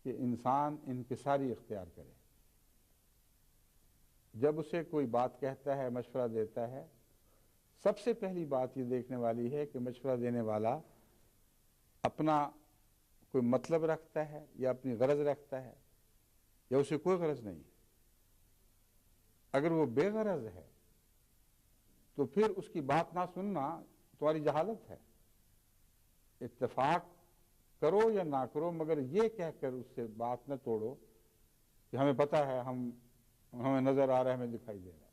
کہ انسان انکساری اختیار کرے. جب اسے کوئی بات کہتا ہے، مشورہ دیتا ہے، سب سے پہلی بات یہ دیکھنے والی ہے کہ مشورہ دینے والا اپنا کوئی مطلب رکھتا ہے یا اپنی غرض رکھتا ہے یا اسے کوئی غرض نہیں ہے. اگر وہ بے غرض ہے تو پھر اس کی بات نہ سننا تمہاری جہالت ہے. اتفاق کرو یا نہ کرو، مگر یہ کہہ کر اس سے بات نہ توڑو کہ ہمیں پتہ ہے، ہمیں نظر آ رہا ہے، ہمیں دکھائی دے رہا ہے.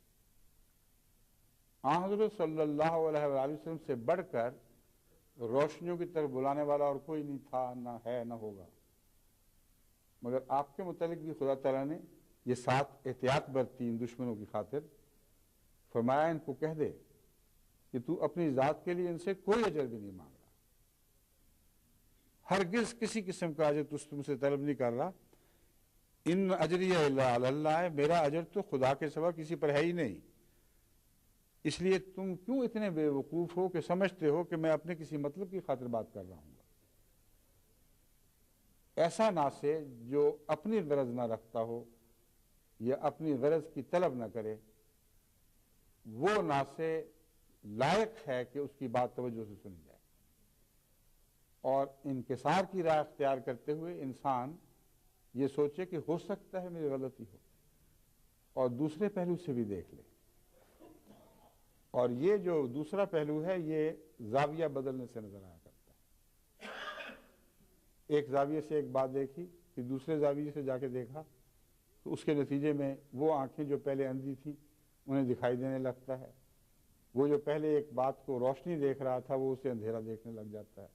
حضرت صلی اللہ علیہ وآلہ وسلم سے بڑھ کر روشنیوں کی طرف بلانے والا اور کوئی نہیں تھا، نہ ہے، نہ ہوگا. مگر آپ کے متعلق بھی خدا تعالیٰ نے یہ 7 احتیاط برتی ان دشمنوں کی خاطر. فرمایا ان کو کہہ دے کہ تو اپنی ذات کے لیے ان سے کوئی اجر بھی نہیں مانگ رہا، ہرگز کسی قسم کا اجر تم سے طلب نہیں کر رہا. ان اجریہ الا علی اللہ ہے، میرا اجر تو خدا کے سوا کسی پر ہے ہی نہیں. اس لیے تم کیوں اتنے بے وقوف ہو کہ سمجھتے ہو کہ میں اپنے کسی مطلب کی خاطر بات کر رہا ہوں. ایسا ناسے جو اپنی غرض نہ رکھتا ہو یا اپنی غرض کی طلب نہ کرے، وہ ناسے لائق ہے کہ اس کی بات توجہ سے سنی جائے. اور انکسار کی راہ اختیار کرتے ہوئے انسان یہ سوچے کہ ہو سکتا ہے میری غلطی ہو، اور دوسرے پہلو سے بھی دیکھ لے. اور یہ جو دوسرا پہلو ہے یہ زاویہ بدلنے سے نظر آیا کرتا ہے. ایک زاویے سے ایک بات دیکھی، پھر دوسرے زاویے سے جا کے دیکھا، تو اس کے نتیجے میں وہ آنکھیں جو پہلے اندھی تھیں انہیں دکھائی دینے لگتا ہے. وہ جو پہلے ایک بات کو روشنی دیکھ رہا تھا وہ اسے اندھیرا دیکھنے لگ جاتا ہے.